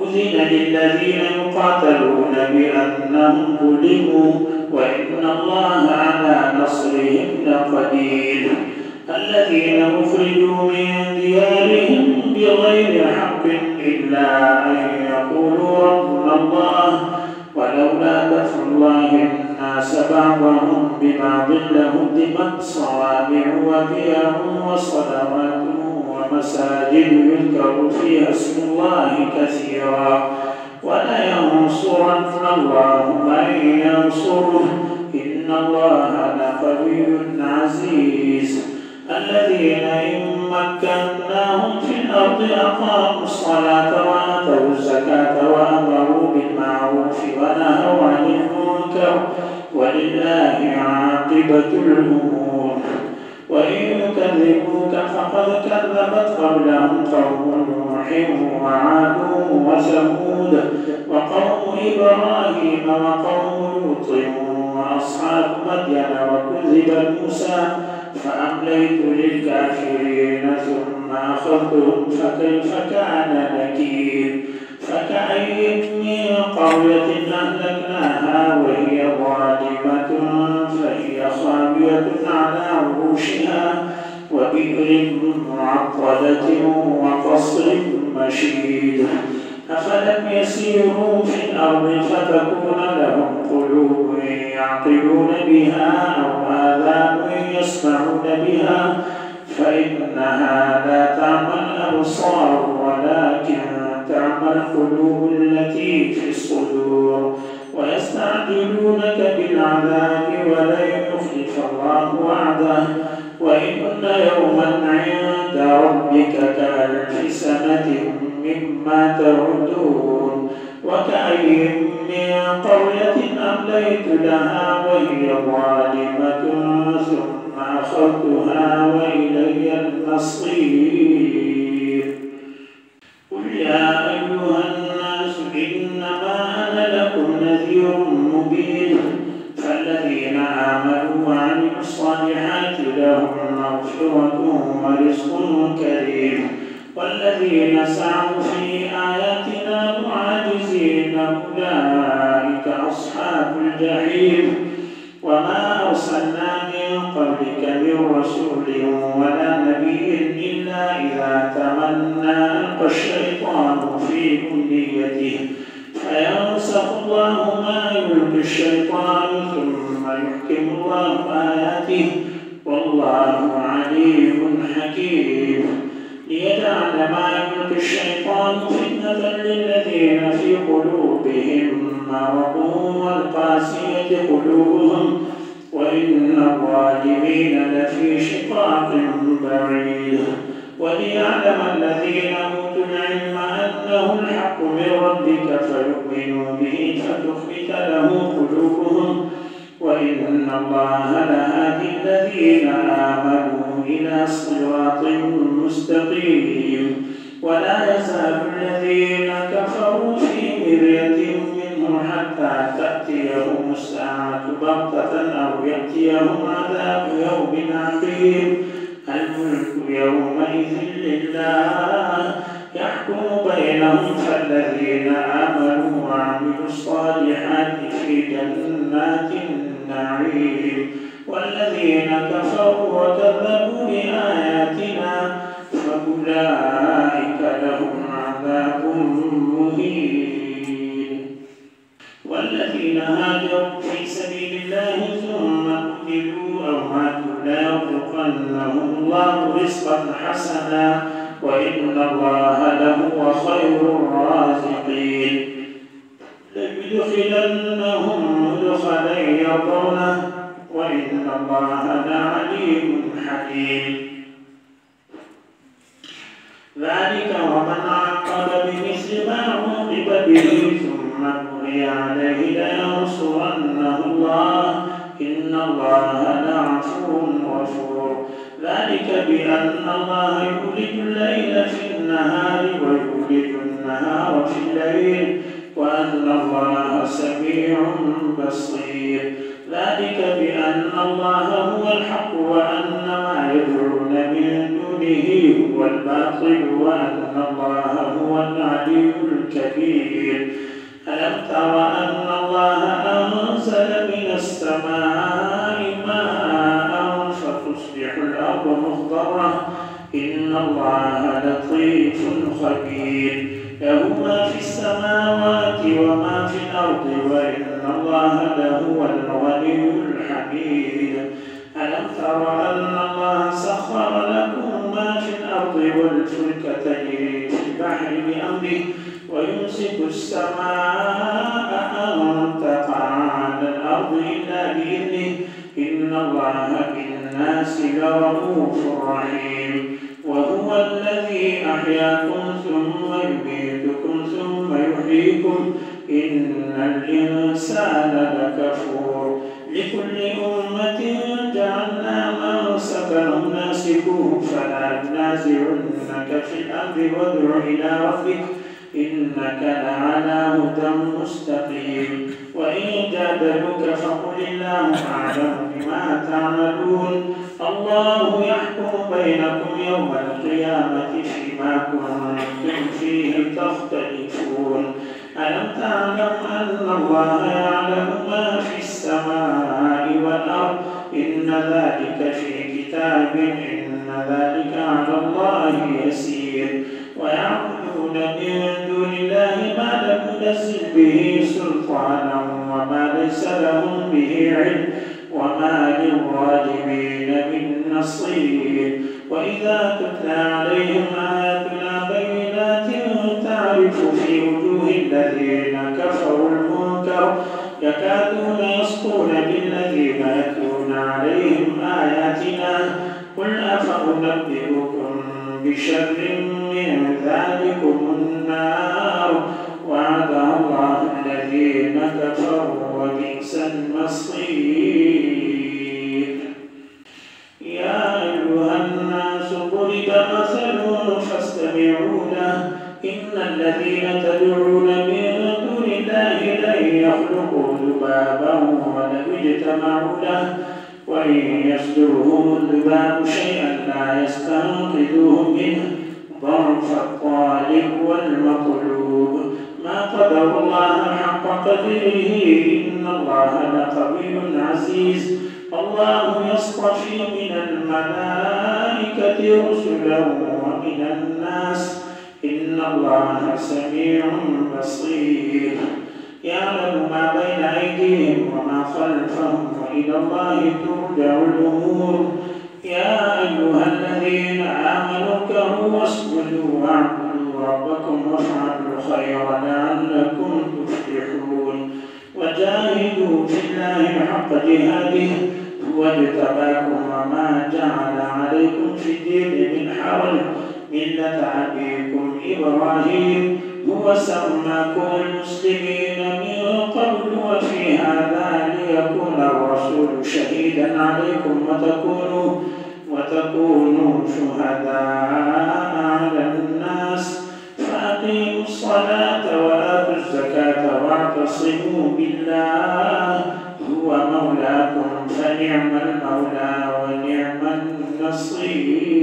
أذن للذين يقاتلون بأنهم ظلموا وإن الله على نصرهم لقدير. الذين أخرجوا من ديارهم بغير حق إلا أن يقولوا ربنا الله ولولا دفع الله الناس بعضهم ببعض لهدمت صوامع وبيع وصلوات ومساجد يذكر فيها اسم الله كثيرا ولينصرن الله من ينصره إن الله لقوي عزيز. الذين إن مكناهم في الأرض أقاموا الصلاة وآتوا الزكاة وأمروا بالمعروف ونهوا عن المنكر ولله عاقبة الأمور. وإن يكذبوك فقد كذبت قبلهم قوم نوح وعاد وثمود وقوم إبراهيم وقوم لوط وأصحاب مدين وكذب موسى فأمليت للكافرين ثم أخذتهم فكيف كان نكير. فكأي من قرية أهلكناها وهي ظالمة فهي خاوية على عروشها وبئر معطلة وقصر مشيد. أفلم يسيروا في الأرض فتكون لهم قلوب يعقلون بها أو آذان يسمعون بها فإنها لا تعمى الأبصار ولكن تعمى القلوب التي في الصدور. ويستعجلونك بالعذاب ولن يخلف الله وعده وإن يوما عند ربك كألف سنة مما تعدون. وكأي من قرية أمليت لها وهي ظالمة ثم أخذتها وإلي المصير. قل يا أيها الناس إنما أنا لكم نذير مبين. فالذين آمنوا وعملوا الصالحات لهم مغفرة ورزق كريم والذين سعوا في آياتنا معاجزين أولئك أصحاب الجحيم. وما أرسلنا من قبلك من رسول ولا نبي إلا إذا تمنى ألقى الشيطان في أمنيته فينسخ الله ما يلقي الشيطان ثم يحكم الله آياته والله عليم حكيم. ليجعل ما يلقي الشيطان فتنة للذين في قلوبهم مرض والقاسية قلوبهم وإن الظالمين لفي شقاق بعيد. وليعلم الذين أوتوا العلم أنه الحق من ربك فيؤمنوا به فتخبت له قلوبهم وإن الله لهادي الذين آمنوا إلى صراط مستقيم. ولا يزال الذين كفروا في مرية منه حتى تأتيهم الساعة بغتة أو يأتيهم عذاب يوم عقيم. الملك يومئذ لله يحكم بينهم فالذين آمنوا وعملوا الصالحات في جنات النعيم والذين كفروا وكذبوا بآياتنا فأولئك لهم عذاب مهين. والذين هاجروا في سبيل الله ثم قتلوا أو ماتوا ليرزقنهم الله رزقا حسنا وإن الله لهو خير الرازقين. ليدخلنهم مدخلا يرضونه وإن الله لعليم حكيم. ذلك ومن عاقب بمثل ما عوقب به ثم بغي عليه لينصرنه الله إن الله لعفو غفور. ذلك بأن الله يولج الليل في النهار ويولج النهار في الليل وأن الله سميع بصير. ذلك بأن الله هو الحق وأن ما يدعون من دونه هو الباطل وأن الله هو العلي الكبير. ألم تر أن الله أنزل من السماء ماء فتصبح الأرض مخضرة إن الله لطيف خبير. له ما في السماوات وما في الأرض وإن الله لهو الغني الحميد. ألم تر أن الله سخر لكم ما في الأرض والفلك تجري في البحر بأمره ويمسك السماء أن تقع على الأرض إلا بإذنه إن الله بالناس لرؤوف رحيم. وهو الذي أحياكم ثم يميتكم ثم يحييكم إن الإنسان لكفور. لكل أمة جعلنا منسكا ناسكوه فلا ينازعنك في الأمر وادع إلى ربك إنك لعلى هدى مستقيم. وإن جادلوك فقل الله أعلم بما تعملون. الله يحكم بينكم يوم القيامة فيما كنتم فيه تختلفون. ألم تعلم أن الله يعلم ما في السماء والأرض إن ذلك في كتاب إن ذلك على الله يسير. ويعبدون من دون الله ما لم ينزل به سلطانا وما ليس لهم به علم وما للظالمين من نصير. وإذا تتلى عليهم آياتنا بينات تعرف في وجوه الذين كفروا المنكر يكادون يسطون بالذين يتلون عليهم آياتنا قل أفأنبئكم بشر من ذلكم النار وعدها الله الذين كفروا وبئس المصير. يا أيها الناس ضرب مثل فاستمعوا له إن الذين تدعون من دون الله لن يخلقوا ذبابا ولو اجتمعوا له وإن يصدرهم الذباب شيئا لا يستنقذوه منه ضعف الطالب والمطلوب. ما قدر الله حق قدره إن الله لقوي عزيز. الله يصطفي من الملائكة رسلا ومن الناس إن الله سميع بصير. يعلم ما بين أيديهم وما خلفهم وإلى الله ترجع الأمور. يا أيها الذين آمنوا اركعوا واسجدوا واعبدوا ربكم وافعلوا الخير لعلكم تفلحون. وجاهدوا في الله حق جهاده هو اجتباكم وما جعل عليكم في الدين من حرج ملة أبيكم إبراهيم هو سماكم المسلمين من قبل وفي هذا ليكون الرسول شهيدا عليكم وتكونوا شهداء على الناس فأقيموا الصلاة وآتوا الزكاة واعتصموا بالله هو مولاكم فنعم المولى ونعم النصير.